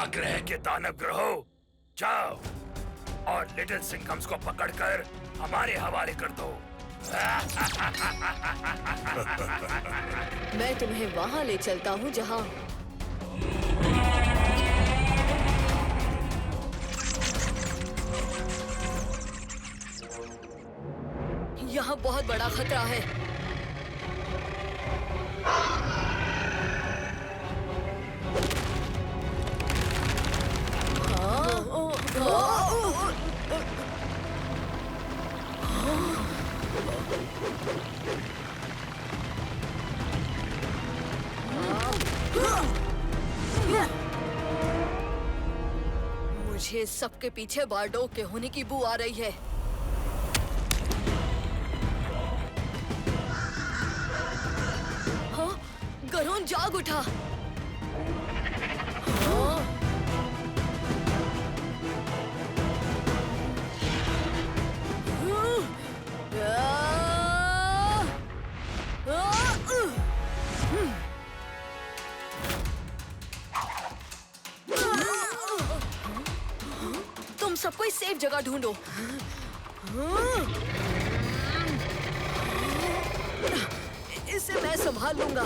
महाग्रह के दानव ग्रहों, जाओ और लिटिल सिंघम्स को पकड़कर हमारे हवाले कर दो। मैं तुम्हें वहाँ ले चलता हूँ जहाँ यहाँ बहुत बड़ा खतरा है। मुझे सबके पीछे बारडोग के होने की बू आ रही है। हाँ, गरोन जाग उठा। हाँ। तुम सब कोई सेफ जगह ढूंढो। इसे मैं संभाल लूंगा।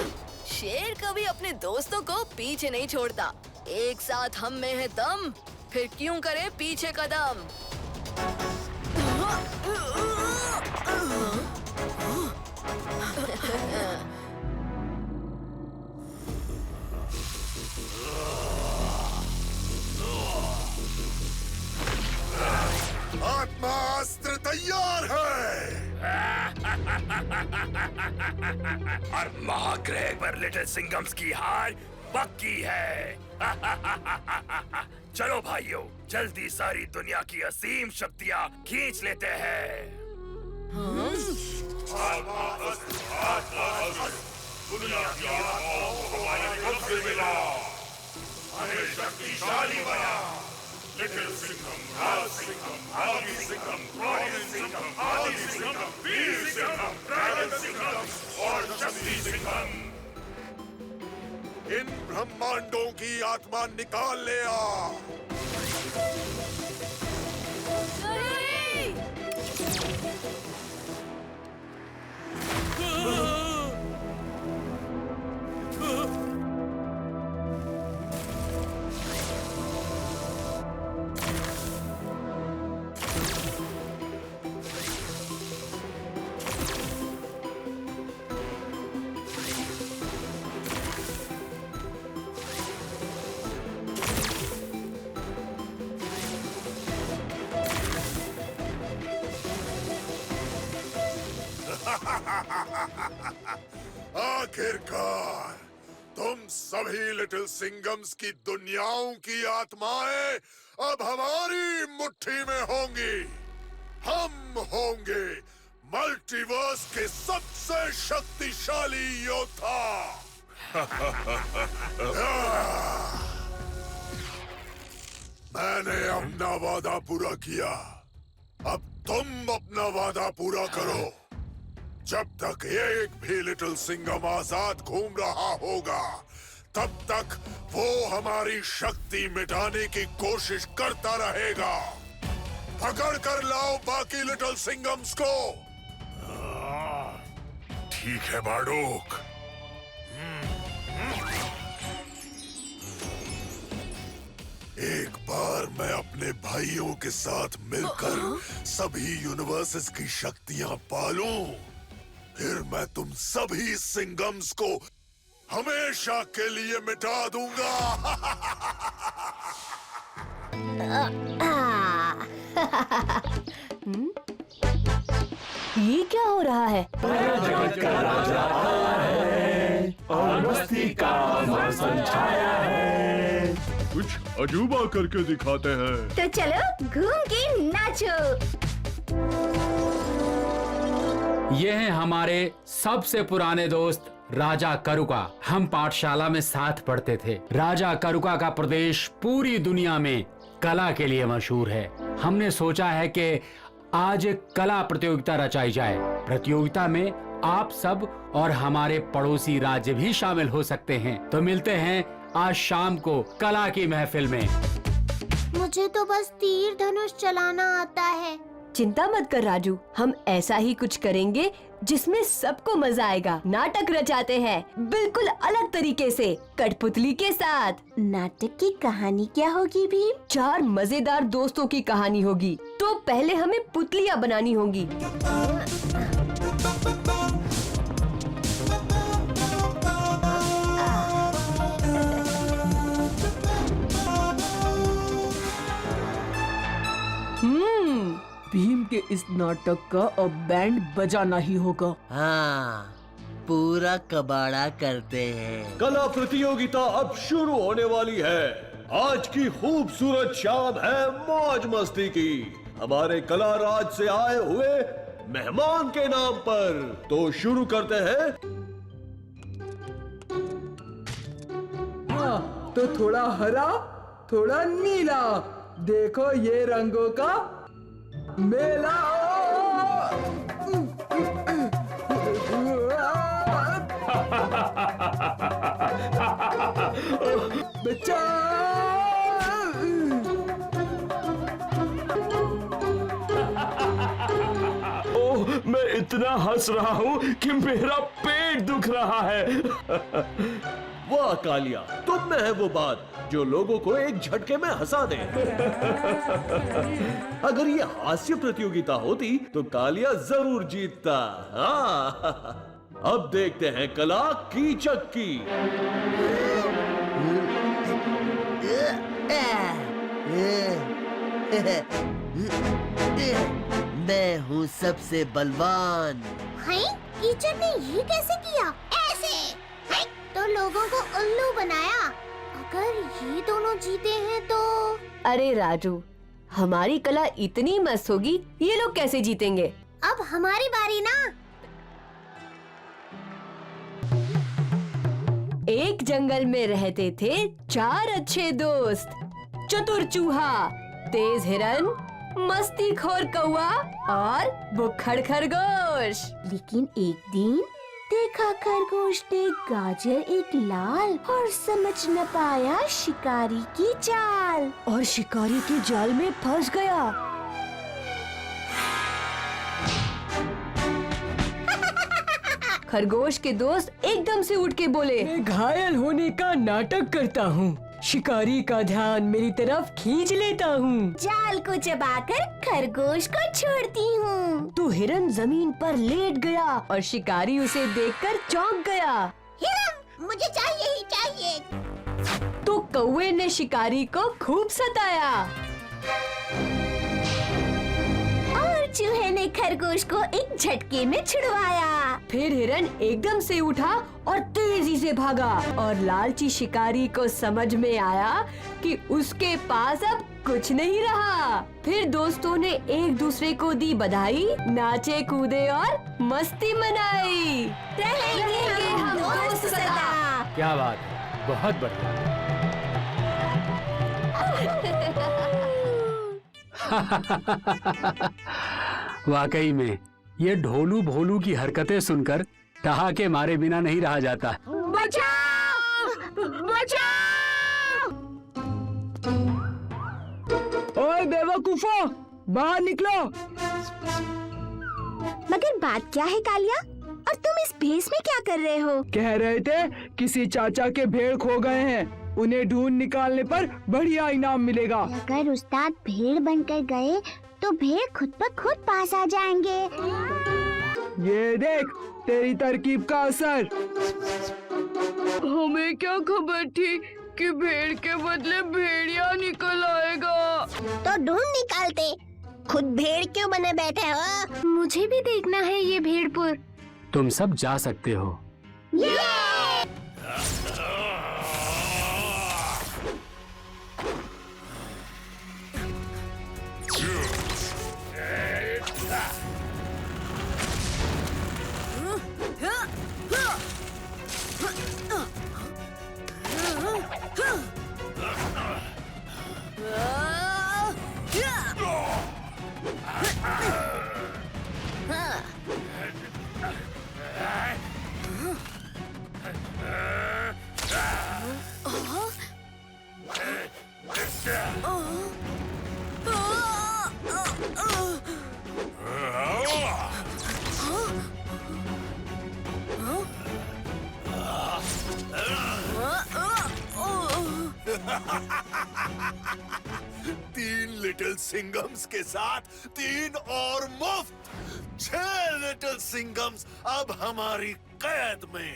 शेर कभी अपने दोस्तों को पीछे नहीं छोड़ता। एक साथ हम में है दम, फिर क्यों करे पीछे कदम। आत्मास्त्र तैयार है। और महाग्रह पर लिटिल सिंघम्स की हार पक्की है। चलो भाइयों, जल्दी सारी दुनिया की असीम शक्तियाँ खींच लेते हैं। दुनिया की आत्माओं को हमारे कब्जे में लाओ, हमें शक्तिशाली बना। लिटिल सिंघम, राज सिंघम, आदि सिंघम, रॉयल सिंघम, आदि सिंघम, वीर सिंघम, ड्रैगन सिंघम और शक्ति सिंघम। इन ब्रह्मांडों की आत्मा निकाल ले आ। आखिरकार तुम सभी लिटिल सिंघम्स की दुनियाओं की आत्माएं अब हमारी मुट्ठी में होंगी। हम होंगे मल्टीवर्स के सबसे शक्तिशाली योद्धा। मैंने अपना वादा पूरा किया, अब तुम अपना वादा पूरा करो। जब तक एक भी लिटिल सिंघम आजाद घूम रहा होगा, तब तक वो हमारी शक्ति मिटाने की कोशिश करता रहेगा। पकड़ कर लाओ बाकी लिटिल सिंघम्स को। ठीक है बारडोग। एक बार मैं अपने भाइयों के साथ मिलकर सभी यूनिवर्सेस की शक्तियां पालूं, फिर मैं तुम सभी सिंघम्स को हमेशा के लिए मिटा दूंगा। ये क्या हो रहा है? जगत का राजा आया है और मस्ती का मौसम छाया है। कुछ अजूबा करके दिखाते हैं। तो चलो घूम के नाचो। ये हैं हमारे सबसे पुराने दोस्त राजा करुका। हम पाठशाला में साथ पढ़ते थे। राजा करुका का प्रदेश पूरी दुनिया में कला के लिए मशहूर है। हमने सोचा है कि आज एक कला प्रतियोगिता रचाई जाए। प्रतियोगिता में आप सब और हमारे पड़ोसी राज्य भी शामिल हो सकते हैं। तो मिलते हैं आज शाम को कला की महफिल में। मुझे तो बस तीर धनुष चलाना आता है। चिंता मत कर राजू, हम ऐसा ही कुछ करेंगे जिसमें सबको मजा आएगा। नाटक रचाते हैं बिल्कुल अलग तरीके से, कठपुतली के साथ। नाटक की कहानी क्या होगी भीम? 4 मजेदार दोस्तों की कहानी होगी। तो पहले हमें पुतलियाँ बनानी होंगी। भीम के इस नाटक का अब बैंड बजाना ही होगा। हाँ, पूरा कबाड़ा करते हैं। कला प्रतियोगिता अब शुरू होने वाली है। आज की खूबसूरत शाम है मौज मस्ती की, हमारे कला राज से आए हुए मेहमान के नाम पर। तो शुरू करते हैं। हाँ, तो थोड़ा हरा, थोड़ा नीला, देखो ये रंगों का मेला। बच्चा ओह, मैं इतना हंस रहा हूँ कि मेरा पेट दुख रहा है। वाह कालिया, तुम में है वो बात जो लोगों को एक झटके में हंसा दे। अगर ये हास्य प्रतियोगिता होती तो कालिया जरूर जीतता। हाँ, अब देखते हैं कला कीचक की। मैं हूँ सबसे बलवान। हैं? कीचड़ ने ये कैसे किया? ऐसे हैं? तो लोगों को उल्लू बनाया। अगर ये दोनों जीते हैं तो? अरे राजू, हमारी कला इतनी मस्त होगी, ये लोग कैसे जीतेंगे? अब हमारी बारी ना। एक जंगल में रहते थे 4 अच्छे दोस्त, चतुर चूहा, तेज हिरन, मस्तीखोर कौवा और बुक्खड़ खरगोश। लेकिन एक दिन देखा खरगोश ने गाजर एक लाल और समझ न पाया शिकारी की चाल, और शिकारी के जाल में फंस गया। खरगोश के दोस्त एकदम से उठ के बोले, मैं घायल होने का नाटक करता हूँ, शिकारी का ध्यान मेरी तरफ खींच लेता हूँ। जाल को चबाकर खरगोश को छोड़ती हूँ। तो हिरन जमीन पर लेट गया और शिकारी उसे देखकर चौंक गया। हिरन, मुझे चाहिए ही चाहिए। तो कौवे ने शिकारी को खूब सताया और चूहे ने खरगोश को एक झटके में छुड़वाया। फिर हिरन एकदम से उठा और तेजी से भागा, और लालची शिकारी को समझ में आया कि उसके पास अब कुछ नहीं रहा। फिर दोस्तों ने एक दूसरे को दी बधाई, नाचे कूदे और मस्ती मनाई। रहेंगे हम दोस्त सदा। क्या बात है, बहुत बढ़िया। वाकई में ये ढोलू भोलू की हरकतें सुनकर ठहाके मारे बिना नहीं रहा जाता। बचाओ! बचाओ! ओए बेवकूफो, बाहर निकलो। मगर बात क्या है कालिया? और तुम इस भेष में क्या कर रहे हो? कह रहे थे किसी चाचा के भेड़ खो गए हैं, उन्हें ढूंढ निकालने पर बढ़िया इनाम मिलेगा। अगर उस्ताद भेड़ बनकर गए तो भेड़ खुद ब खुद पास आ जाएंगे। ये देख तेरी तरकीब का असर। हमें क्या खबर थी कि भेड़ के बदले भेड़िया निकल आएगा। तो ढूंढ निकालते, खुद भेड़ क्यों बने बैठे हो? मुझे भी देखना है ये भेड़पुर। तुम सब जा सकते हो। 3 लिटिल सिंगम्स के साथ 3 और मुफ्त। 6 लिटिल सिंगम्स अब हमारी कैद में।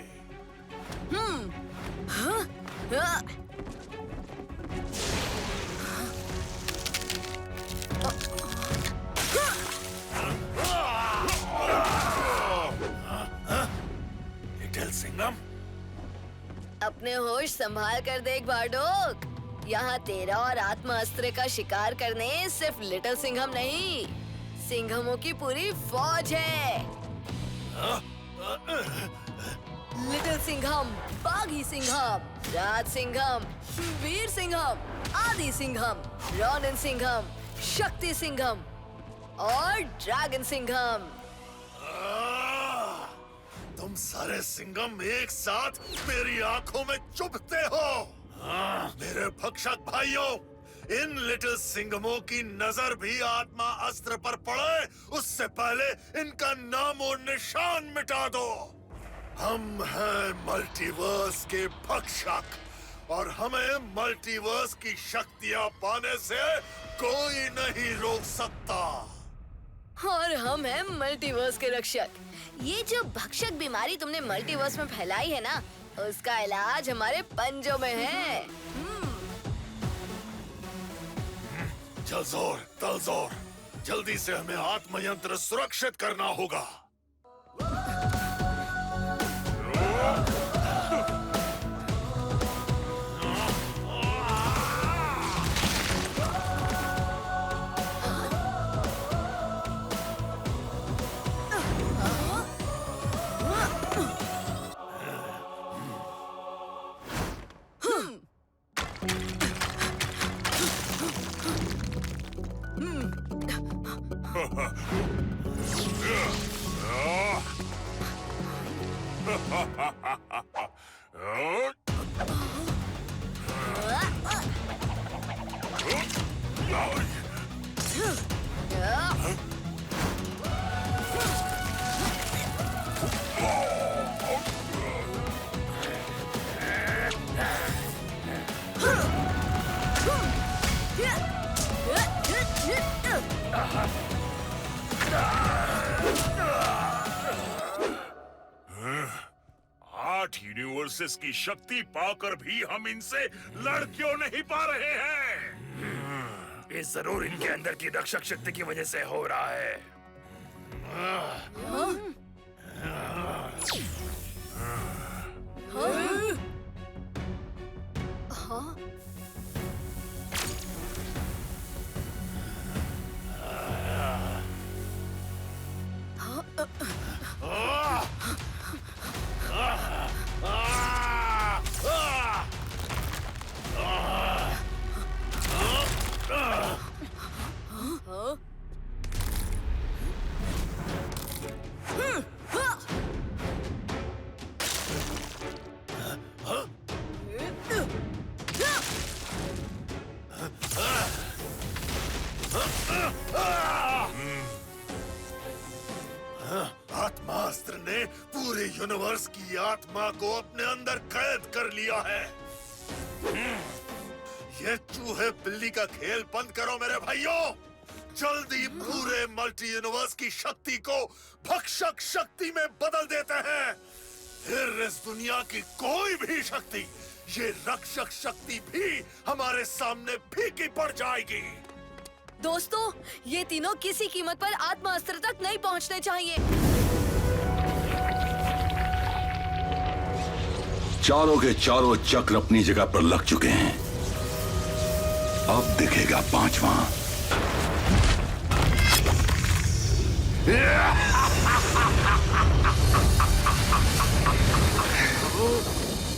लिटिल सिंगम, अपने होश संभाल कर देख बारडोक। यहाँ तेरा और आत्मा अस्त्र का शिकार करने सिर्फ लिटिल सिंघम नहीं, सिंघमों की पूरी फौज है। लिटिल सिंघम, बागी सिंघम, राज सिंघम, वीर सिंघम, आदि सिंघम, रोनिन सिंघम, शक्ति सिंघम और ड्रैगन सिंघम। तुम सारे सिंघम एक साथ मेरी आंखों में चुभते हो। मेरे भक्षक भाइयों, इन लिटिल सिंघमों की नजर भी आत्मा अस्त्र पर पड़े उससे पहले इनका नामो निशान मिटा दो। हम हैं मल्टीवर्स के भक्षक और हमें मल्टीवर्स की शक्तियां पाने से कोई नहीं रोक सकता। और हम हैं मल्टीवर्स के रक्षक। ये जो भक्षक बीमारी तुमने मल्टीवर्स में फैलाई है ना, उसका इलाज हमारे पंजों में है। जलजोर, तलजोर, जल्दी से हमें आत्मयंत्र सुरक्षित करना होगा। यूनिवर्सेस की शक्ति पाकर भी हम इनसे लड़ क्यों नहीं पा रहे हैं? ये जरूर इनके अंदर की रक्षक शक्ति की वजह से हो रहा है। आत्मास्त्र ने पूरे यूनिवर्स की आत्मा को अपने अंदर कैद कर लिया है। ये चूहे बिल्ली का खेल बंद करो मेरे भाइयों। जल्दी पूरे मल्टी यूनिवर्स की शक्ति को भक्षक शक्ति में बदल देते हैं। फिर इस दुनिया की कोई भी शक्ति, ये रक्षक शक्ति भी हमारे सामने फीकी पड़ जाएगी। दोस्तों, ये तीनों किसी कीमत पर आत्मा अस्त्र तक नहीं पहुंचने चाहिए। चारों के चारों चक्र अपनी जगह पर लग चुके हैं। अब दिखेगा पांचवा।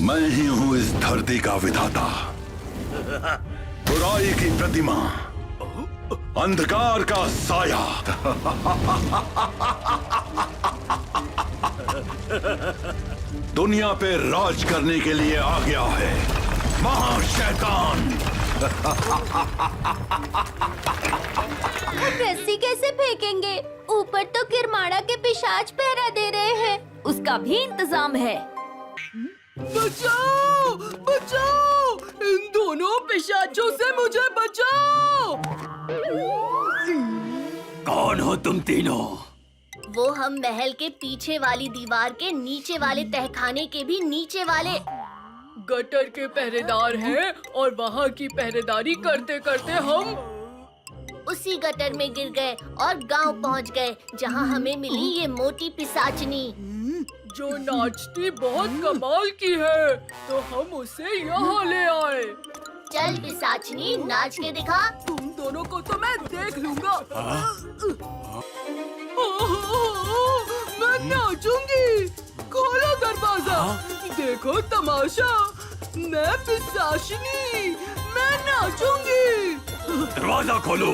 मैं ही हूं इस धरती का विधाता, बुराई की प्रतिमा, अंधकार का साया। दुनिया पे राज करने के लिए आ गया है महाशैतान। हम रस्सी कैसे फेंकेंगे? ऊपर तो किरमाड़ा के पिशाच पहरा दे रहे हैं, उसका भी इंतजाम है। बचाओ! बचाओ! इन दोनों पिशाचों से मुझे बचाओ। कौन हो तुम तीनों? वो हम महल के पीछे वाली दीवार के नीचे वाले तहखाने के भी नीचे वाले गटर के पहरेदार हैं और वहाँ की पहरेदारी करते करते हम उसी गटर में गिर गए और गांव पहुंच गए, जहां हमें मिली ये मोटी पिशाचनी जो नाचती बहुत कमाल की है, तो हम उसे यहाँ ले आए। चल पिशाचनी, नाच के दिखा। तुम दोनों को तो मैं देख लूंगा। मैं नाचूंगी। खोलो दरवाजा, देखो तमाशा। मैं पिशाचनी, मैं नाचूंगी। दरवाजा खोलो।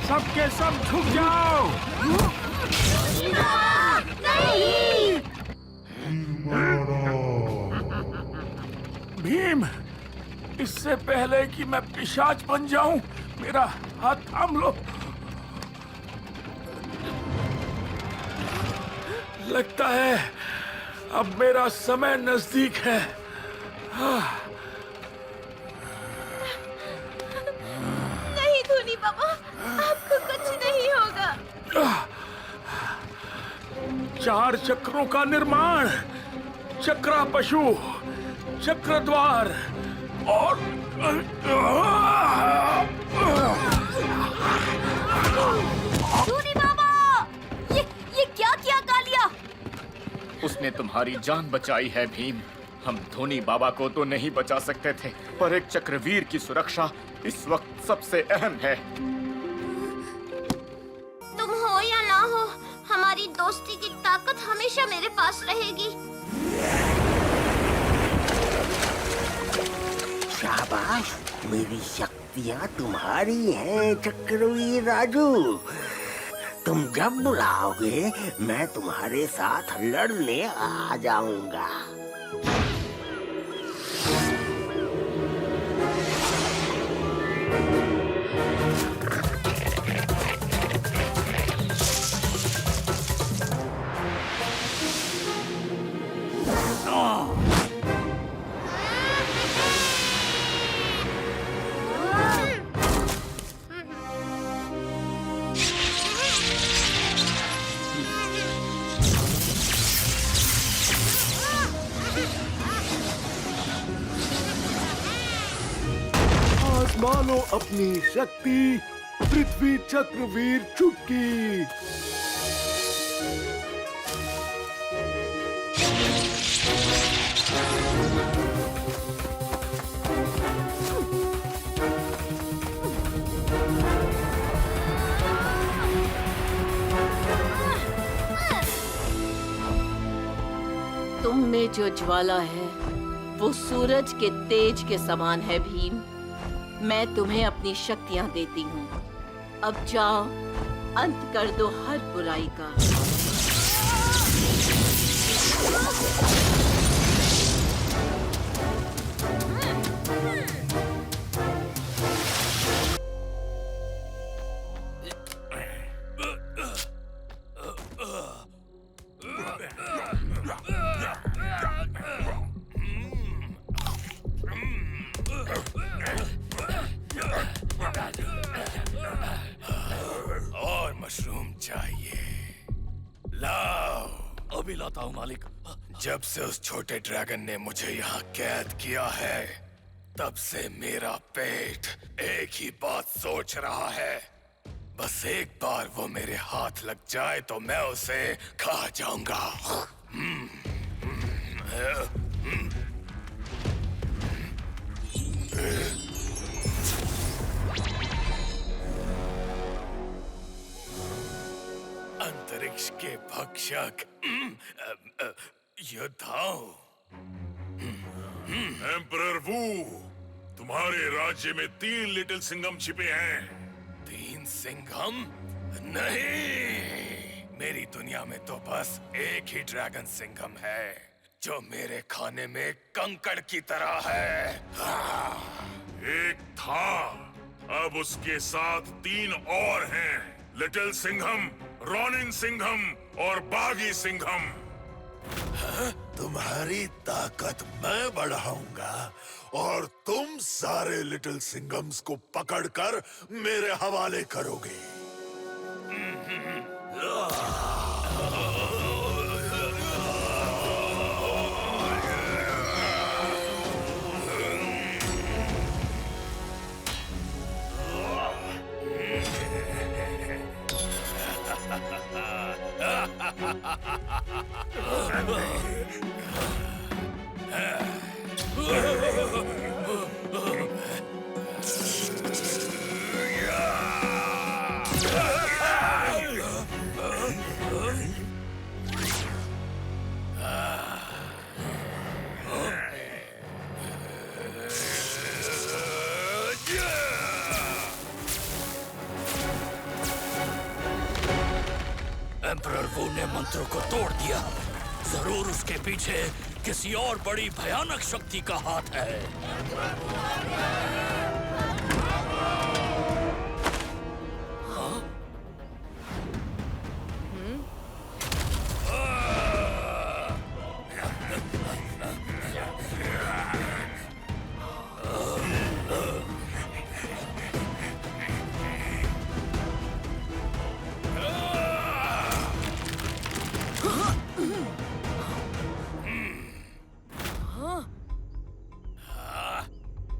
सबके सब झुक जाओ। भीम, इससे पहले कि मैं पिशाच बन जाऊं, मेरा हाथ थाम लो। लगता है अब मेरा समय नजदीक है। नहीं धोनी बाबा, आपको कुछ नहीं होगा। 4 चक्रों का निर्माण, चक्रा पशु, चक्रद्वार और धोनी बाबा, ये क्या किया कालिया? उसने तुम्हारी जान बचाई है भीम। हम धोनी बाबा को तो नहीं बचा सकते थे, पर एक चक्रवीर की सुरक्षा इस वक्त सबसे अहम है। तुम हो या ना हो, हमारी दोस्ती की ताकत हमेशा मेरे पास रहेगी। शाबाश, मेरी शक्तियाँ तुम्हारी हैं चक्रवीर राजू। तुम जब बुलाओगे मैं तुम्हारे साथ लड़ने आ जाऊंगा। मानो अपनी शक्ति, पृथ्वी चक्रवीर चुटकी। तुम में जो ज्वाला है वो सूरज के तेज के समान है भीम। मैं तुम्हें अपनी शक्तियां देती हूँ। अब जाओ, अंत कर दो हर बुराई का। और मशरूम चाहिए? लाओ। अभी लाता हूँ मालिक। जब से उस छोटे ड्रैगन ने मुझे यहाँ कैद किया है, तब से मेरा पेट एक ही बात सोच रहा है। बस एक बार वो मेरे हाथ लग जाए तो मैं उसे खा जाऊंगा। अंतरिक्ष के भक्षक योद्धाओं, एम्परर वू, तुम्हारे राज्य में 3 लिटिल सिंघम छिपे हैं। 3 सिंघम? नहीं, मेरी दुनिया में तो बस एक ही ड्रैगन सिंघम है, जो मेरे खाने में कंकड़ की तरह है। एक था, अब उसके साथ 3 और हैं। लिटिल सिंघम, रॉनिन सिंघम और बागी सिंघम। तुम्हारी ताकत मैं बढ़ाऊंगा और तुम सारे लिटिल सिंघम्स को पकड़कर मेरे हवाले करोगे। एम्परर वू ने मंत्रों को तोड़ दिया। जरूर उसके पीछे किसी और बड़ी भयानक शक्ति का हाथ है।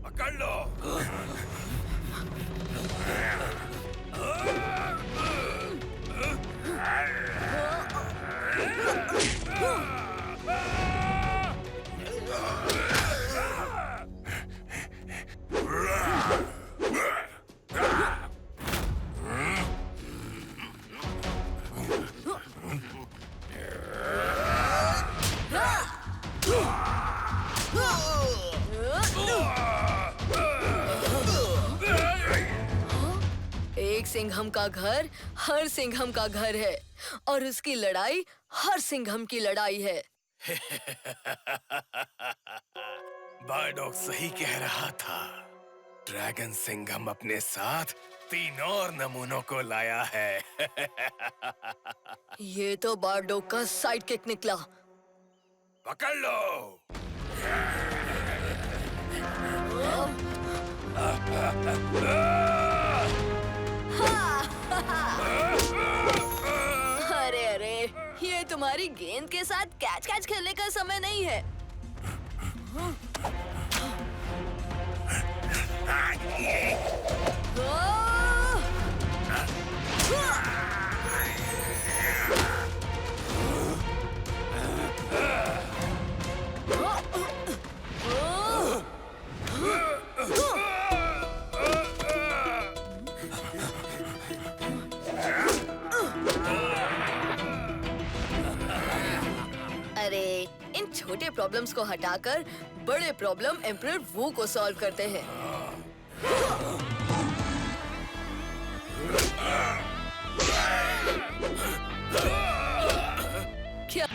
पकड़ लो। एक सिंघम का घर हर सिंघम का घर है और उसकी लड़ाई हर सिंघम की लड़ाई है। बारडॉग सही कह रहा था। ड्रैगन सिंघम अपने साथ 3 और नमूनों को लाया है। ये तो बारडॉग का साइड किक निकला। पकड़ लो। अरे अरे, ये तुम्हारी गेंद के साथ कैच कैच खेलने का समय नहीं है। अरे, इन छोटे प्रॉब्लम्स को हटाकर बड़े प्रॉब्लम एम्परर वू को सॉल्व करते हैं। क्या?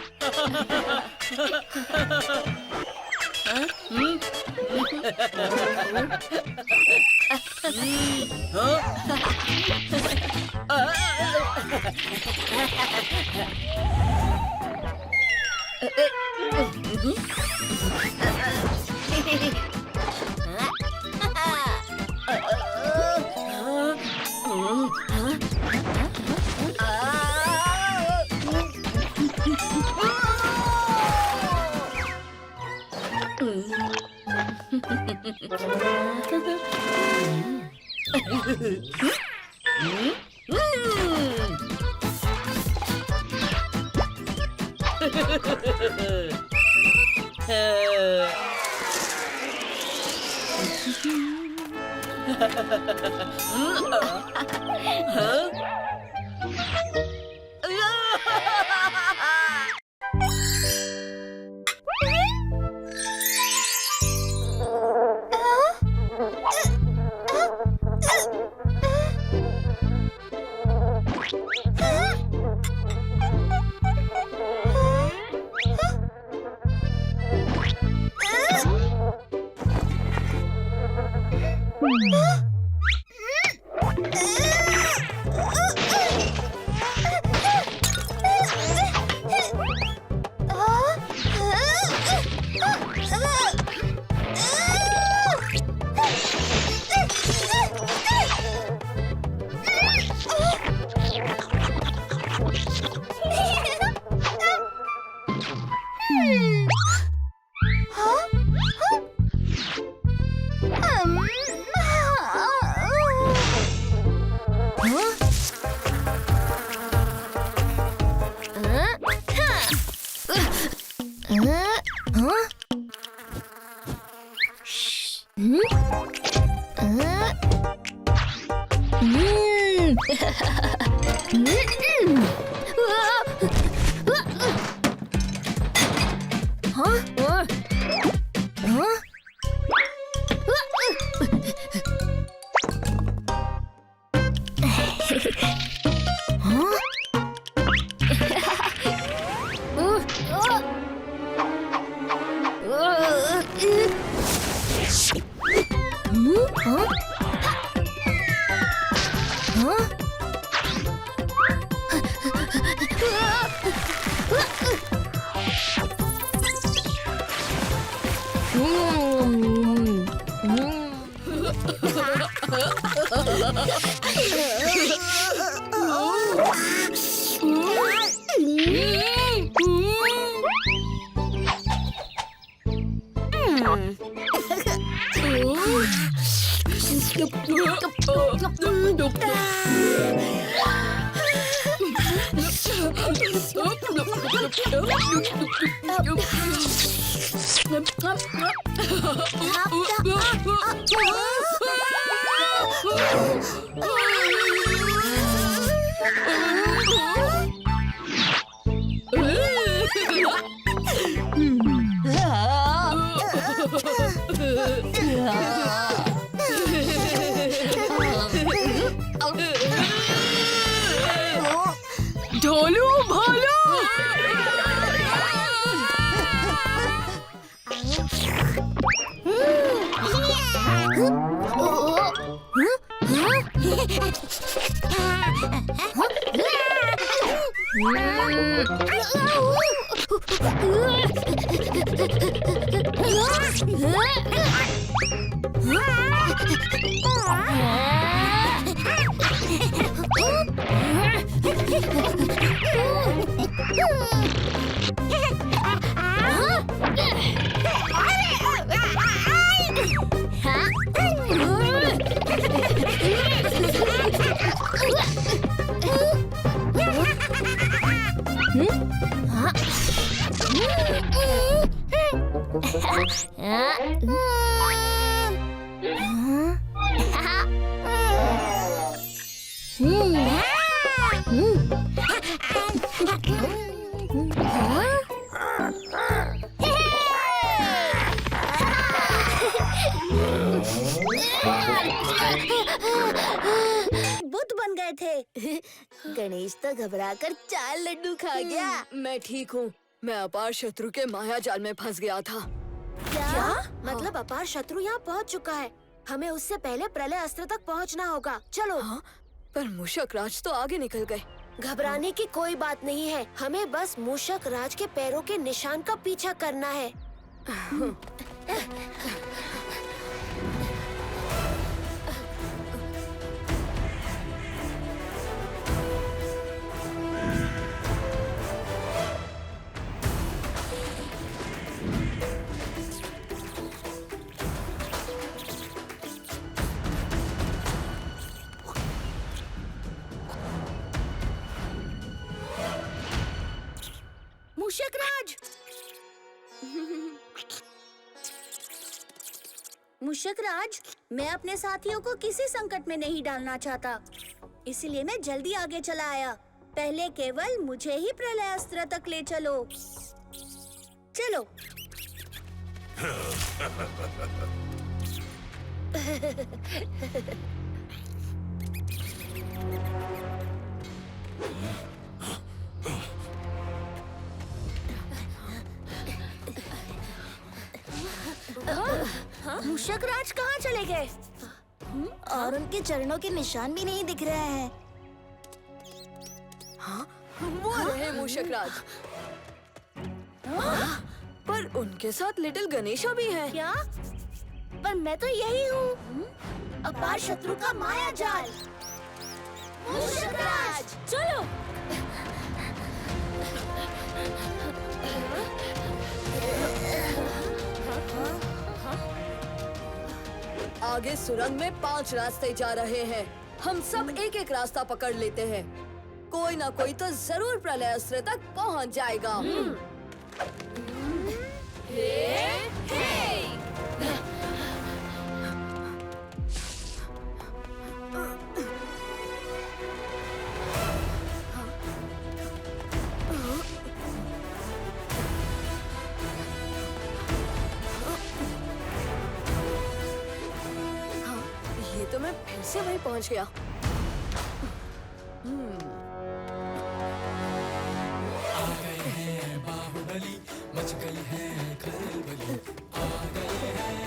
ढोलू भालू बुत बन गए थे। गणेश तो घबराकर 4 लड्डू खा गया। मैं ठीक हूँ। मैं अपार शत्रु के माया जाल में फंस गया था। क्या? मतलब अपार शत्रु यहाँ पहुँच चुका है। हमें उससे पहले प्रलय अस्त्र तक पहुँचना होगा। चलो। पर मूषक राज तो आगे निकल गए। घबराने की कोई बात नहीं है। हमें बस मूषक राज के पैरों के निशान का पीछा करना है। मूषक राज, मूषक राज, मैं अपने साथियों को किसी संकट में नहीं डालना चाहता, इसलिए मैं जल्दी आगे चला आया। पहले केवल मुझे ही प्रलय अस्त्र तक ले चलो। चलो। मूषक राज कहाँ चले गए? और उनके चरणों के निशान भी नहीं दिख रहे हैं। हाँ, वो रहे मूषक राज। पर उनके साथ लिटिल गणेशा भी है। क्या? पर मैं तो यही हूँ। अपार शत्रु का माया जाल। मूषक राज, चलो। आगे सुरंग में 5 रास्ते जा रहे हैं। हम सब एक एक रास्ता पकड़ लेते हैं। कोई ना कोई तो जरूर प्रलय अस्त्र तक पहुंच जाएगा। ये तो मैं फिर से वहीं पहुंच गया। मच गई है खलबली, आ गए हैं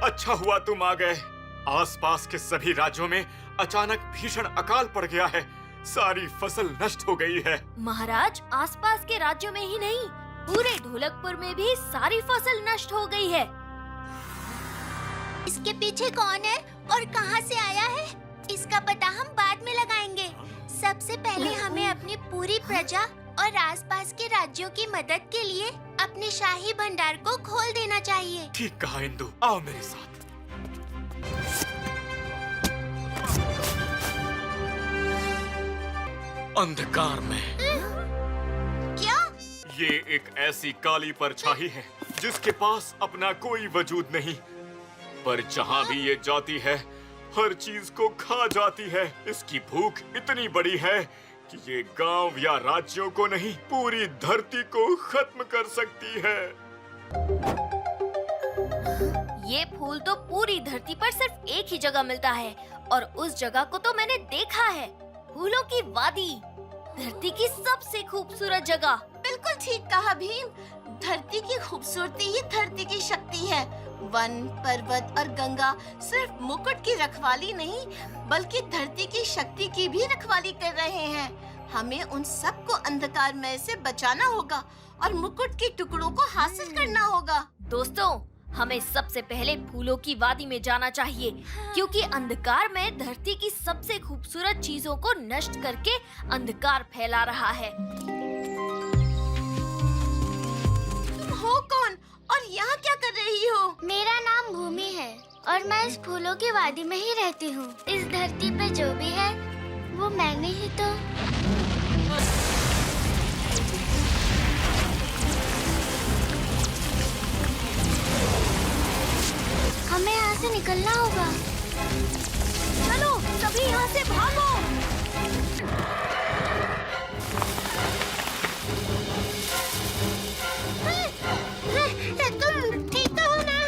अच्छा हुआ तुम आ गए। आसपास के सभी राज्यों में अचानक भीषण अकाल पड़ गया है। सारी फसल नष्ट हो गई है। महाराज, आसपास के राज्यों में ही नहीं, पूरे ढोलकपुर में भी सारी फसल नष्ट हो गई है। इसके पीछे कौन है और कहां से आया है, इसका पता हम बाद में लगाएंगे। सबसे पहले हमें अपनी पूरी प्रजा और आसपास के राज्यों की मदद के लिए अपने शाही भंडार को खोल देना चाहिए। ठीक कहा इंदु, आओ मेरे साथ। अंधकार में क्या? ये एक ऐसी काली परछाई है जिसके पास अपना कोई वजूद नहीं, पर जहाँ भी ये जाती है हर चीज को खा जाती है। इसकी भूख इतनी बड़ी है कि ये गांव या राज्यों को नहीं, पूरी धरती को खत्म कर सकती है। ये फूल तो पूरी धरती पर सिर्फ एक ही जगह मिलता है, और उस जगह को तो मैंने देखा है, फूलों की वादी, धरती की सबसे खूबसूरत जगह। बिल्कुल ठीक कहा भीम। धरती की खूबसूरती ही धरती की शक्ति है। वन, पर्वत और गंगा सिर्फ मुकुट की रखवाली नहीं बल्कि धरती की शक्ति की भी रखवाली कर रहे हैं। हमें उन सबको अंधकारमय से बचाना होगा और मुकुट के टुकड़ों को हासिल करना होगा। दोस्तों, हमें सबसे पहले फूलों की वादी में जाना चाहिए, क्योंकि अंधकार में धरती की सबसे खूबसूरत चीजों को नष्ट करके अंधकार फैला रहा है। तुम हो कौन और यहाँ क्या कर रही हो? मेरा नाम भूमि है और मैं इस फूलों की वादी में ही रहती हूँ। इस धरती पे जो भी है वो मैंने ही तो। हमें यहाँ से निकलना होगा। चलो सभी यहाँ से भागो। तुम ठीक तो हो ना?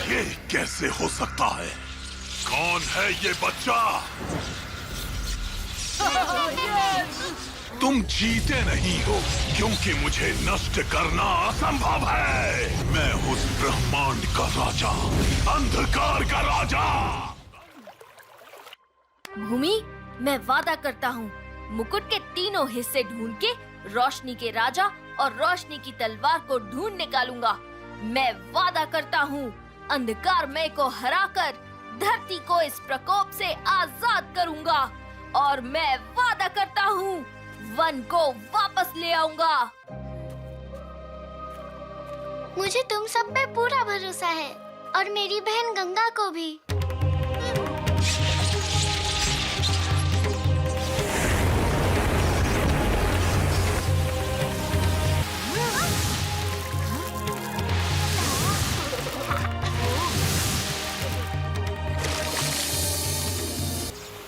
ये कैसे हो सकता है? कौन है ये बच्चा? तुम जीते नहीं हो क्योंकि मुझे नष्ट करना असंभव है। मैं उस ब्रह्मांड का राजा, अंधकार का राजा। भूमि, मैं वादा करता हूँ मुकुट के तीनों हिस्से ढूंढ के रोशनी के राजा और रोशनी की तलवार को ढूंढ निकालूंगा। मैं वादा करता हूँ अंधकारमय को हराकर धरती को इस प्रकोप से आजाद करूंगा और मैं वादा करता हूँ वन को वापस ले आऊंगा। मुझे तुम सब पे पूरा भरोसा है और मेरी बहन गंगा को भी।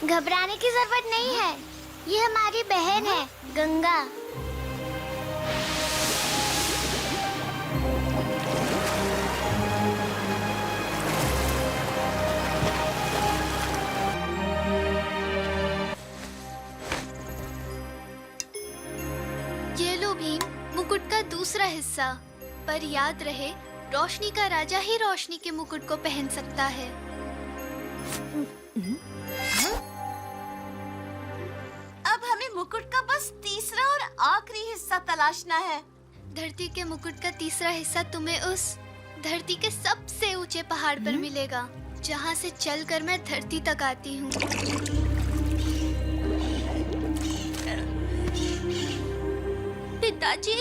घबराने की जरूरत नहीं है, ये हमारी बहन है गंगा। ये लो भीम, मुकुट का दूसरा हिस्सा। पर याद रहे, रोशनी का राजा ही रोशनी के मुकुट को पहन सकता है। अब हमें मुकुट का बस तीसरा और आखिरी हिस्सा तलाशना है। धरती के मुकुट का तीसरा हिस्सा तुम्हें उस धरती के सबसे ऊंचे पहाड़ पर मिलेगा, जहाँ से चलकर मैं धरती तक आती हूँ। पिताजी,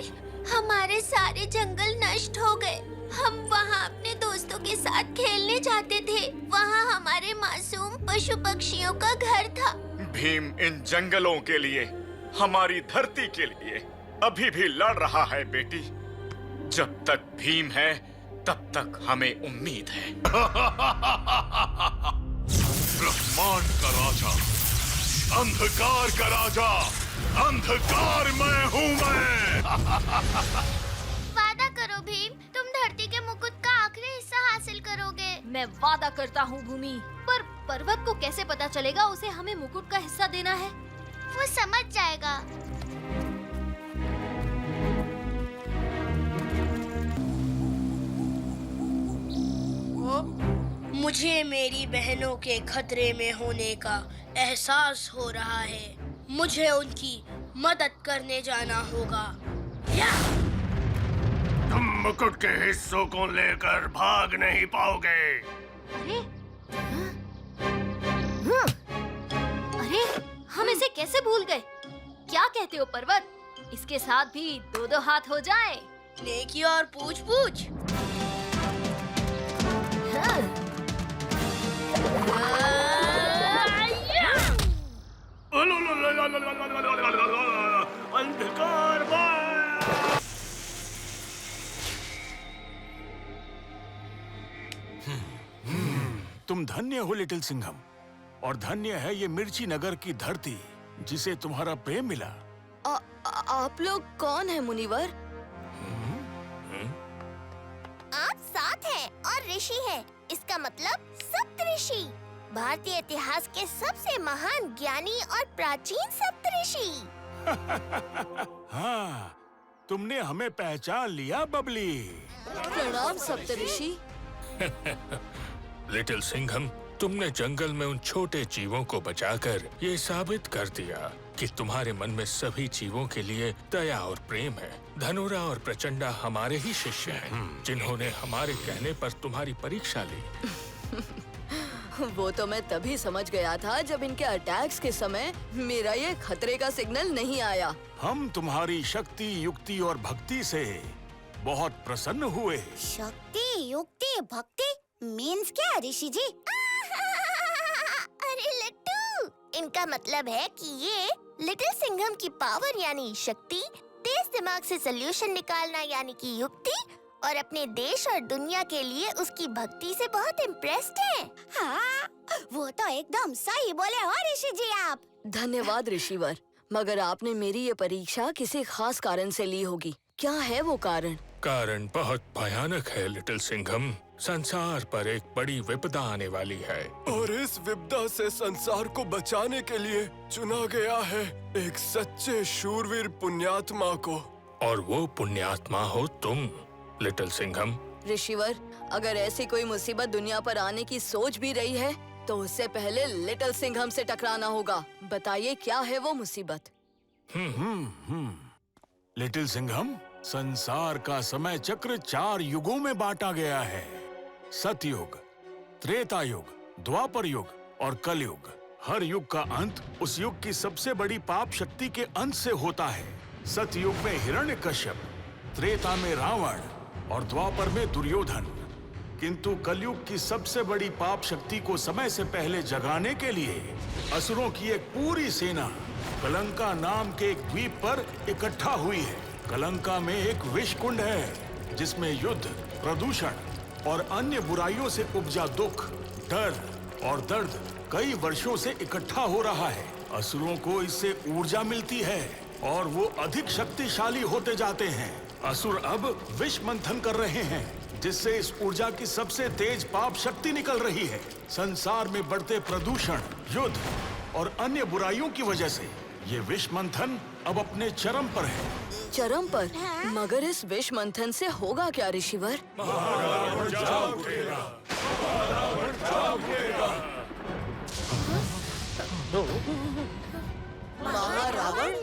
हमारे सारे जंगल नष्ट हो गए। हम वहाँ अपने दोस्तों के साथ खेलने जाते थे। वहाँ हमारे मासूम पशु पक्षियों का घर था। भीम इन जंगलों के लिए, हमारी धरती के लिए अभी भी लड़ रहा है बेटी। जब तक भीम है तब तक हमें उम्मीद है। ब्रह्मांड का राजा, अंधकार का राजा, अंधकार मैं हूँ मैं। वादा करो भीम, तुम धरती के मुकुट का आखिरी हिस्सा हासिल करोगे। मैं वादा करता हूँ भूमि, पर पर्वत को कैसे पता चलेगा उसे हमें मुकुट का हिस्सा देना है? वो समझ जाएगा। मुझे मेरी बहनों के खतरे में होने का एहसास हो रहा है। मुझे उनकी मदद करने जाना होगा। तुम मुकुट के हिस्सों को लेकर भाग नहीं पाओगे। अरे, हम इसे कैसे भूल गए? क्या कहते हो पर्वत? इसके साथ भी दो दो हाथ हो जाएं। नेकी और पूछ पूछ। अंधकार तुम धन्य हो लिटिल सिंघम, और धन्य है ये मिर्ची नगर की धरती। जिसे तुम्हारा प्रेम मिला। आप लोग कौन हैं मुनिवर? आप 7 हैं और ऋषि हैं। इसका मतलब सप्तऋषि। भारतीय इतिहास के सबसे महान ज्ञानी और प्राचीन सप्तऋषि। हाँ, तुमने हमें पहचान लिया बबली। प्रणाम सप्तऋषि। लिटिल सिंघम, तुमने जंगल में उन छोटे जीवों को बचाकर ये साबित कर दिया कि तुम्हारे मन में सभी जीवों के लिए दया और प्रेम है। धनुरा और प्रचंडा हमारे ही शिष्य हैं, जिन्होंने हमारे कहने पर तुम्हारी परीक्षा ली। वो तो मैं तभी समझ गया था जब इनके अटैक्स के समय मेरा ये खतरे का सिग्नल नहीं आया। हम तुम्हारी शक्ति, युक्ति और भक्ति से बहुत प्रसन्न हुए। शक्ति, युक्ति, भक्ति मीन्स क्या ऋषि जी? अरे लट्टू, इनका मतलब है कि ये लिटिल सिंघम की पावर यानी शक्ति, तेज दिमाग से सोल्यूशन निकालना यानी कि युक्ति, और अपने देश और दुनिया के लिए उसकी भक्ति से बहुत इम्प्रेस्ड है। हाँ, वो तो एकदम सही बोले हो ऋषि जी आप। धन्यवाद ऋषिवर, मगर आपने मेरी ये परीक्षा किसी खास कारण से ली होगी। क्या है वो कारण? कारण बहुत भयानक है लिटिल सिंघम। संसार पर एक बड़ी विपदा आने वाली है, और इस विपदा से संसार को बचाने के लिए चुना गया है एक सच्चे शूरवीर पुण्यात्मा को। और वो पुण्यात्मा हो तुम लिटिल सिंघम। ऋषिवर, अगर ऐसी कोई मुसीबत दुनिया पर आने की सोच भी रही है तो उससे पहले लिटिल सिंघम से टकराना होगा। बताइए क्या है वो मुसीबत? लिटिल सिंघम, संसार का समय चक्र 4 युगों में बांटा गया है। सतयुग, त्रेता युग, द्वापर युग और कलयुग। हर युग का अंत उस युग की सबसे बड़ी पाप शक्ति के अंत से होता है। सतयुग में हिरण्यकश्यप, त्रेता में रावण और द्वापर में दुर्योधन। किंतु कलयुग की सबसे बड़ी पाप शक्ति को समय से पहले जगाने के लिए असुरों की एक पूरी सेना कलंका नाम के एक द्वीप पर इकट्ठा हुई है। कलंका में एक विष कुंड है जिसमें युद्ध, प्रदूषण और अन्य बुराइयों से उपजा दुख, डर और दर्द कई वर्षों से इकट्ठा हो रहा है। असुरों को इससे ऊर्जा मिलती है और वो अधिक शक्तिशाली होते जाते हैं। असुर अब विष मंथन कर रहे हैं जिससे इस ऊर्जा की सबसे तेज पाप शक्ति निकल रही है। संसार में बढ़ते प्रदूषण, युद्ध और अन्य बुराइयों की वजह से ये विष मंथन अब अपने चरम पर है। चरम पर? मगर इस विष मंथन से होगा क्या ऋषिवर? महारावण?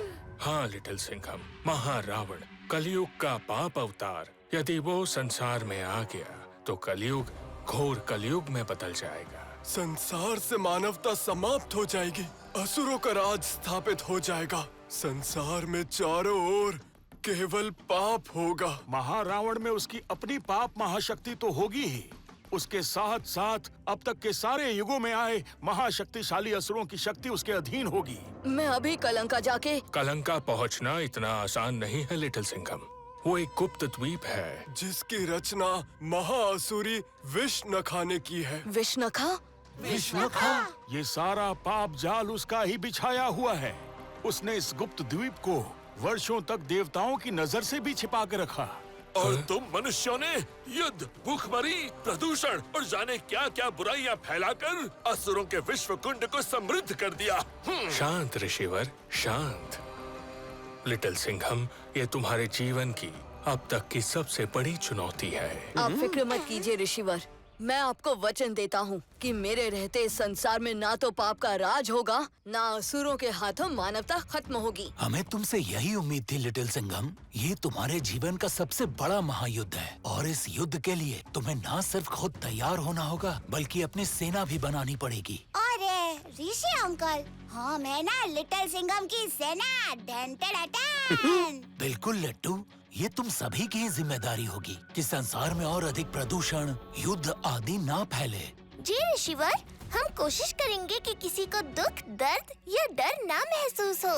हाँ लिटिल सिंघम, महारावण कलयुग का पाप अवतार। यदि वो संसार में आ गया तो कलयुग घोर कलयुग में बदल जाएगा। संसार से मानवता समाप्त हो जाएगी, असुरों का राज स्थापित हो जाएगा। संसार में चारों ओर केवल पाप होगा। महारावण में उसकी अपनी पाप महाशक्ति तो होगी ही, उसके साथ साथ अब तक के सारे युगों में आए महाशक्तिशाली असुरों की शक्ति उसके अधीन होगी। मैं अभी कलंका जाके। कलंका पहुंचना इतना आसान नहीं है लिटिल सिंघम। वो एक गुप्त द्वीप है जिसकी रचना महाअसुरी विष्णखा ने की है। विष्णखा? विष्णखा? ये सारा पाप जाल उसका ही बिछाया हुआ है। उसने इस गुप्त द्वीप को वर्षों तक देवताओं की नजर से भी छिपा के रखा। और तुम मनुष्यों ने युद्ध, भूखमरी, प्रदूषण और जाने क्या क्या बुराइयां फैलाकर असुरों के विश्व कुंड को समृद्ध कर दिया। शांत ऋषिवर, शांत। लिटिल सिंघम, ये तुम्हारे जीवन की अब तक की सबसे बड़ी चुनौती है। आप फिक्र मत कीजिए ऋषिवर, मैं आपको वचन देता हूँ कि मेरे रहते इस संसार में ना तो पाप का राज होगा, ना असुरों के हाथों मानवता खत्म होगी। हमें तुमसे यही उम्मीद थी लिटिल सिंघम। ये तुम्हारे जीवन का सबसे बड़ा महायुद्ध है और इस युद्ध के लिए तुम्हें ना सिर्फ खुद तैयार होना होगा बल्कि अपनी सेना भी बनानी पड़ेगी। अरे ऋषि अंकल, हाँ मैं ना लिटिल सिंघम की सेना बिल्कुल लट्टू, ये तुम सभी की जिम्मेदारी होगी कि संसार में और अधिक प्रदूषण, युद्ध आदि ना फैले। जी ऋषिवर, हम कोशिश करेंगे कि किसी को दुख, दर्द या डर ना महसूस हो।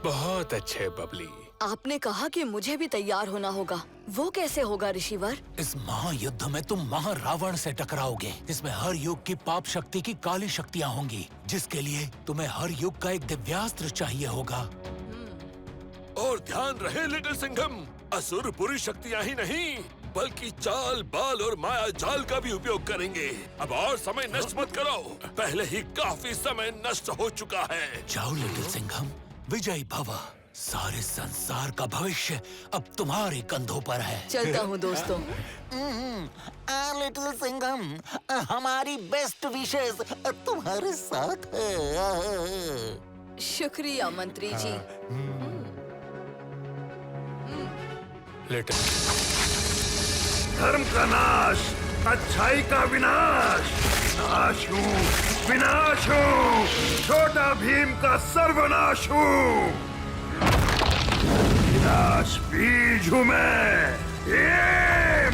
बहुत अच्छे बबली। आपने कहा कि मुझे भी तैयार होना होगा। वो कैसे होगा ऋषिवर? इस महायुद्ध में तुम महारावण से टकराओगे। इसमें हर युग की पाप शक्ति की काली शक्तियाँ होंगी, जिसके लिए तुम्हें हर युग का एक दिव्यास्त्र चाहिए होगा। और ध्यान रहे लिटिल सिंघम, असुर बुरी शक्तियाँ ही नहीं बल्कि चाल बाल और माया जाल का भी उपयोग करेंगे। अब और समय नष्ट मत करो, पहले ही काफी समय नष्ट हो चुका है। जाओ लिटिल सिंघम, विजयी भव। सारे संसार का भविष्य अब तुम्हारे कंधों पर है। चलता हूँ दोस्तों। लिटिल सिंघम, हमारी बेस्ट विशेस तुम्हारे साथ है। शुक्रिया मंत्री जी। धर्म का नाश, अच्छाई का विनाश। नाश हूँ, विनाश हूँ, छोटा भीम का सर्वनाश हूँ। विनाश बीज हूँ मैं, भीम,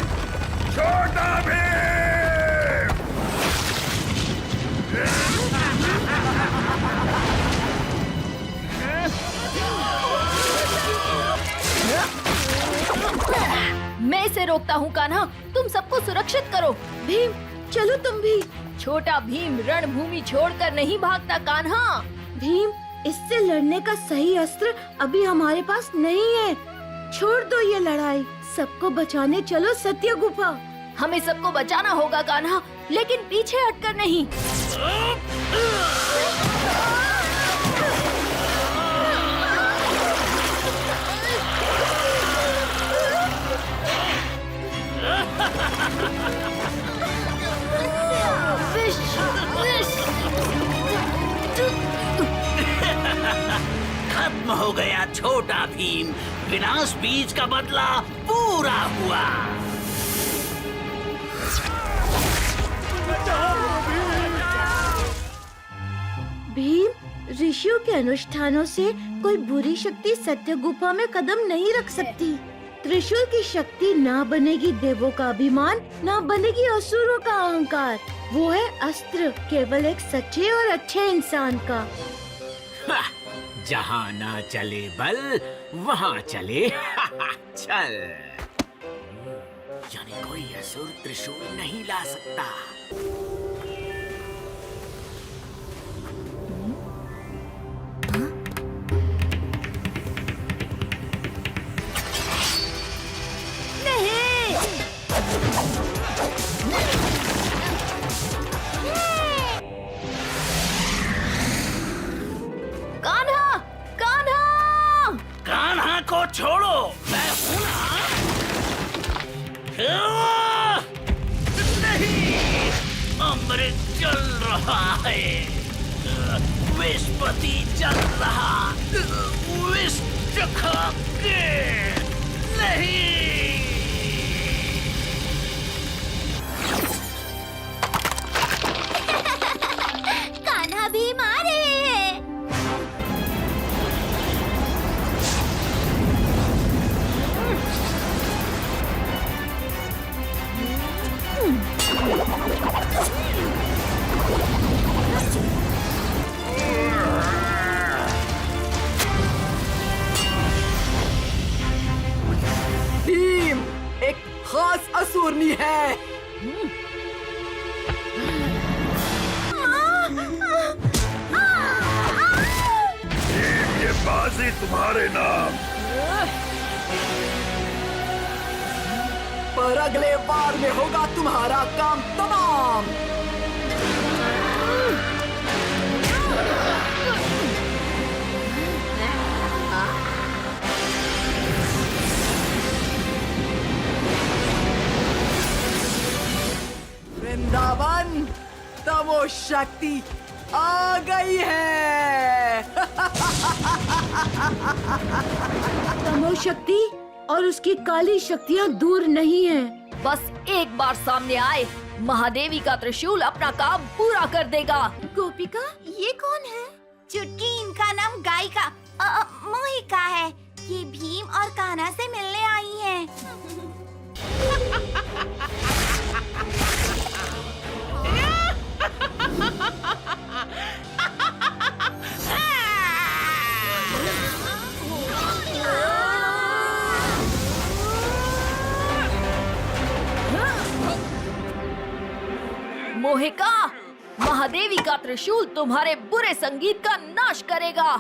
छोटा भीम। मैं इसे रोकता हूँ कान्हा, तुम सबको सुरक्षित करो। भीम चलो तुम भी। छोटा भीम रणभूमि छोड़कर नहीं भागता कान्हा। भीम, इससे लड़ने का सही अस्त्र अभी हमारे पास नहीं है। छोड़ दो ये लड़ाई, सबको बचाने चलो सत्य गुफा। हमें सबको बचाना होगा कान्हा, लेकिन पीछे हटकर नहीं। खत्म हो गया छोटा भीम, विनाश बीज का बदला पूरा हुआ। भीम, ऋषियों के अनुष्ठानों से कोई बुरी शक्ति सत्य गुफा में कदम नहीं रख सकती। त्रिशूल की शक्ति ना बनेगी देवों का अभिमान, ना बनेगी असुरों का अहंकार। वो है अस्त्र केवल एक सच्चे और अच्छे इंसान का। जहाँ ना चले बल, वहाँ चले चल। यानी कोई असुर त्रिशूल नहीं ला सकता। कान्हा को छोड़ो, मैं हूं ना। नहीं, अमृत जल रहा है, विषपति जल रहा, विष चखा के नहीं। कान्हा भी मारे। भीम एक खास असुरनी है। ये बाजी तुम्हारे नाम। पर अगले बार में होगा तुम्हारा काम तमाम। वृंदावन, तमो शक्ति आ गई है। तमो शक्ति और उसकी काली शक्तियाँ दूर नहीं हैं। बस एक बार सामने आए, महादेवी का त्रिशूल अपना काम पूरा कर देगा। गोपिका, ये कौन है? चुटकी, इनका नाम गायिका मोहिका है। ये भीम और कान्हा से मिलने आई हैं। महादेवी का त्रिशूल तुम्हारे बुरे संगीत का नाश करेगा।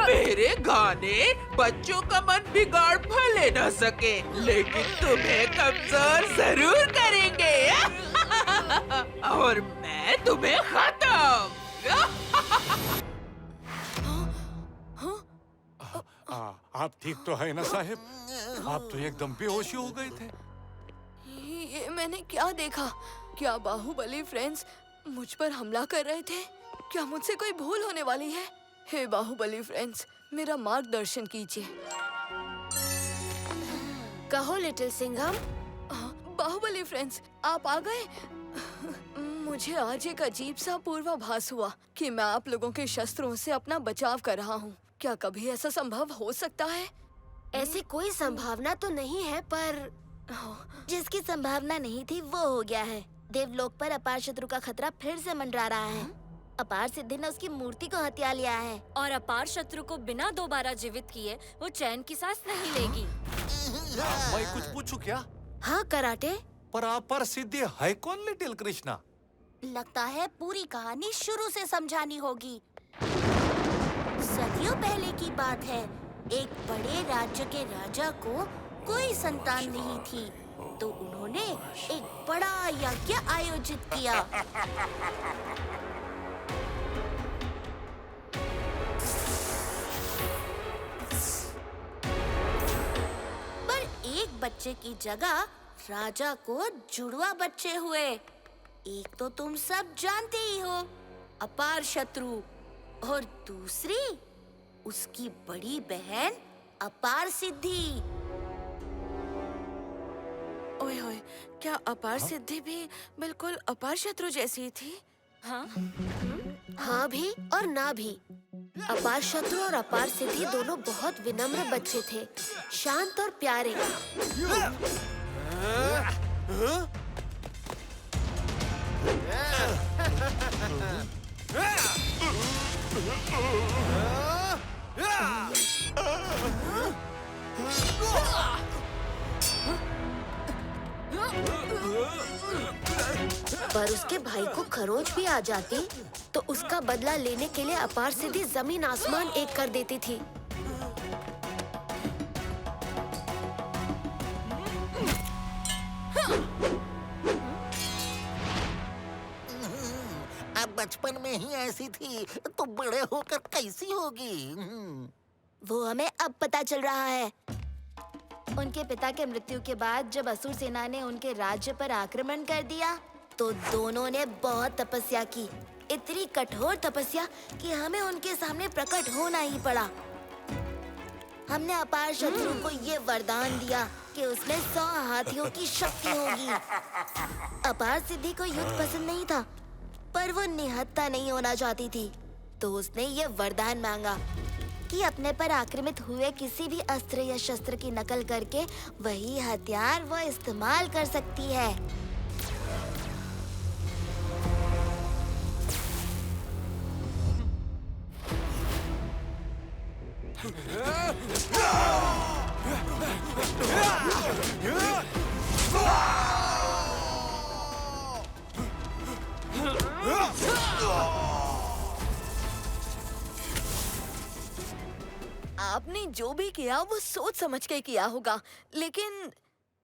मेरे गाने बच्चों का मन बिगाड़ भले न सके, लेकिन तुम्हें कमजोर जरूर करेंगे। और मैं तुम्हें खत्म। आप ठीक तो है ना साहिब? आप तो एकदम बेहोशी हो गए थे। ये मैंने क्या देखा? क्या बाहुबली फ्रेंड्स मुझ पर हमला कर रहे थे? क्या मुझसे कोई भूल होने वाली है? हे बाहुबली फ्रेंड्स, मेरा मार्गदर्शन कीजिए। कहो लिटिल सिंघम। बाहुबली फ्रेंड्स, आप आ गए? मुझे आज एक अजीब सा पूर्वाभास हुआ कि मैं आप लोगों के शस्त्रों से अपना बचाव कर रहा हूँ। क्या कभी ऐसा संभव हो सकता है? ऐसी कोई संभावना तो नहीं है, पर जिसकी संभावना नहीं थी वो हो गया है। देवलोक पर अपार शत्रु का खतरा फिर से मंडरा रहा है। अपार सिद्धि ने उसकी मूर्ति को हत्या लिया है और अपार शत्रु को बिना दोबारा जीवित किए वो चैन की सांस नहीं लेगी। मैं कुछ पूछूं क्या? हाँ कराटे। पर अपार सिद्धि है कौन लिटिल कृष्णा? लगता है पूरी कहानी शुरू से समझानी होगी। सदियों पहले की बात है। एक बड़े राज्य के राजा को कोई संतान नहीं थी, तो उन्होंने एक बड़ा यज्ञ आयोजित किया। पर एक बच्चे की जगह राजा को जुड़वा बच्चे हुए। एक तो तुम सब जानते ही हो, अपार शत्रु, और दूसरी उसकी बड़ी बहन अपार सिद्धि। ओए होए, क्या अपार सिद्धि भी बिल्कुल अपार शत्रु जैसी थी? हाँ? हाँ भी और ना भी। अपार शत्रु और अपार सिद्धि दोनों बहुत विनम्र बच्चे थे, शांत और प्यारे। पर उसके भाई को खरोच भी आ जाती तो उसका बदला लेने के लिए अपार सिद्धि जमीन आसमान एक कर देती थी। अब बचपन में ही ऐसी थी तो बड़े होकर कैसी होगी? वो हमें अब पता चल रहा है। उनके पिता के मृत्यु के बाद जब असुर सेना ने उनके राज्य पर आक्रमण कर दिया तो दोनों ने बहुत तपस्या की, इतनी कठोर तपस्या कि हमें उनके सामने प्रकट होना ही पड़ा। हमने अपार शत्रु को ये वरदान दिया कि उसमें 100 हाथियों की शक्ति होगी। अपार सिद्धि को युद्ध पसंद नहीं था, पर वो निहत्था नहीं होना चाहती थी, तो उसने ये वरदान मांगा कि अपने पर आक्रमित हुए किसी भी अस्त्र या शस्त्र की नकल करके वही हथियार वो इस्तेमाल कर सकती है। आपने जो भी किया वो सोच समझ के किया होगा, लेकिन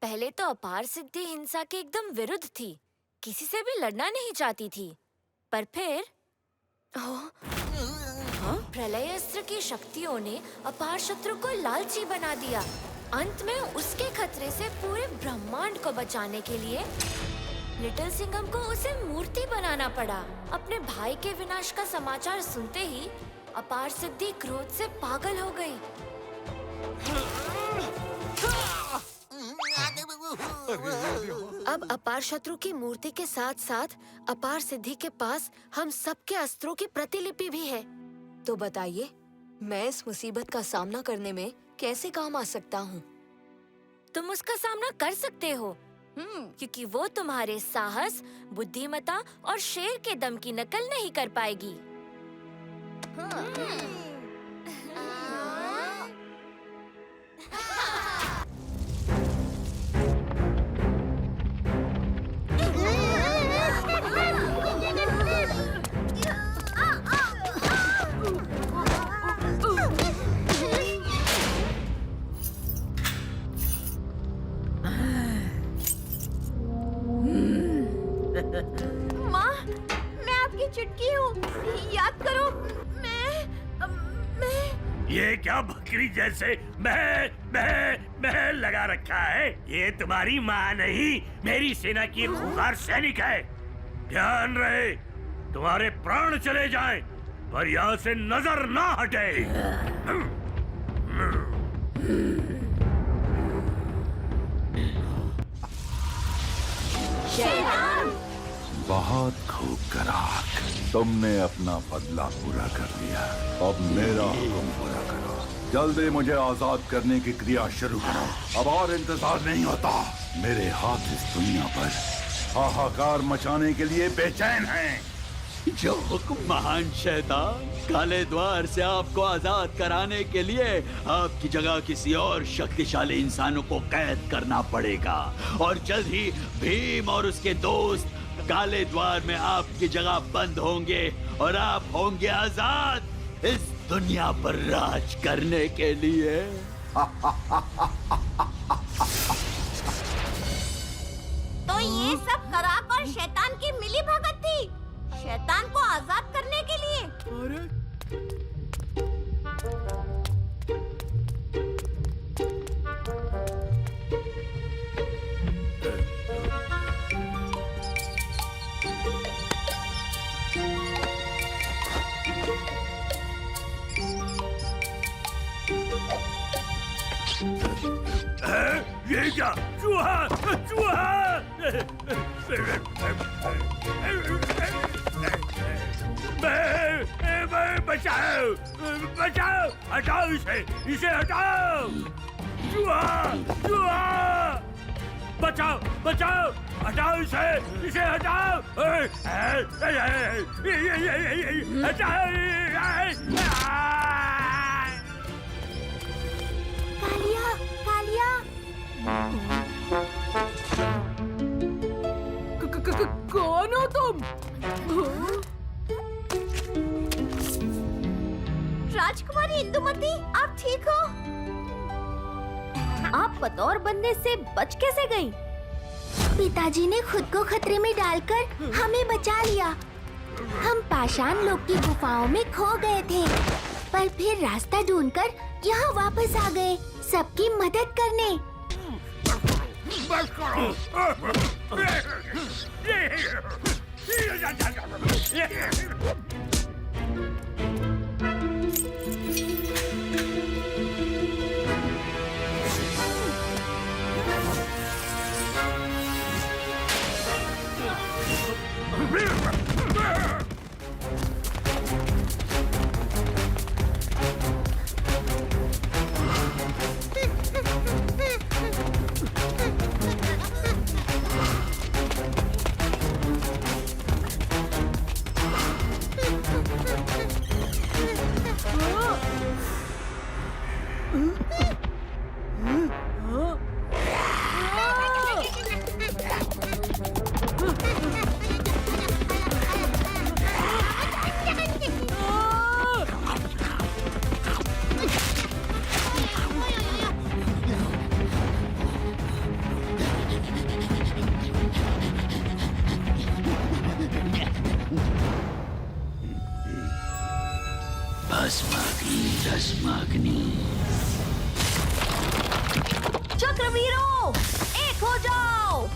पहले तो अपार सिद्धि हिंसा के एकदम विरुद्ध थी, किसी से भी लड़ना नहीं चाहती थी। पर फिर प्रलय अस्त्र की शक्तियों ने अपार शत्रु को लालची बना दिया। अंत में उसके खतरे से पूरे ब्रह्मांड को बचाने के लिए लिटिल सिंघम को उसे मूर्ति बनाना पड़ा। अपने भाई के विनाश का समाचार सुनते ही अपार सिद्धि क्रोध से पागल हो गई। अब अपार शत्रु की मूर्ति के साथ साथ अपार सिद्धि के पास हम सबके अस्त्रों की प्रतिलिपि भी है। तो बताइए, मैं इस मुसीबत का सामना करने में कैसे काम आ सकता हूँ? तुम उसका सामना कर सकते हो, क्योंकि वो तुम्हारे साहस, बुद्धिमत्ता और शेर के दम की नकल नहीं कर पाएगी। चुटकी हूँ। याद करो, मैं ये क्या बकरी जैसे मैं लगा रखा है? ये तुम्हारी माँ नहीं, मेरी सेना की एक खूंखार सैनिक है। ध्यान रहे, तुम्हारे प्राण चले जाएं, पर यहाँ से नजर ना हटे। बहुत खूब कराक, तुमने अपना बदला पूरा कर लिया। अब मेरा हुक्म पूरा करो। जल्दी मुझे आजाद करने की क्रिया शुरू करो। अब और इंतजार नहीं होता। मेरे हाथ इस दुनिया पर हाहाकार मचाने के लिए बेचैन हैं। जो हुक्म महान शैतान, काले द्वार से आपको आजाद कराने के लिए आपकी जगह किसी और शक्तिशाली इंसानों को कैद करना पड़ेगा, और जल्द ही भीम और उसके दोस्त काले द्वार में आपकी जगह बंद होंगे और आप होंगे आजाद इस दुनिया पर राज करने के लिए। तो ये सब कराक और शैतान की मिली भगत थी, शैतान को आजाद करने के लिए। ये क्या? चूहा! चूहा! बचाओ! बचाओ! हटाओ इसे हटाओ! चूहा! चूहा! बचाओ! बचाओ! हटाओ इसे हटाओ! कालिया, कालिया। कौन हो तुम? राजकुमारी इंदुमती, आप ठीक हो? आप बतौर बनने से बच कैसे गईं? पिताजी ने खुद को खतरे में डालकर हमें बचा लिया। हम पाषाण लोक की गुफाओं में खो गए थे, पर फिर रास्ता ढूंढकर यहाँ वापस आ गए, सबकी मदद करने। बस करो! रश्माग्नि। चक्रवीरों, एक हो जाओ!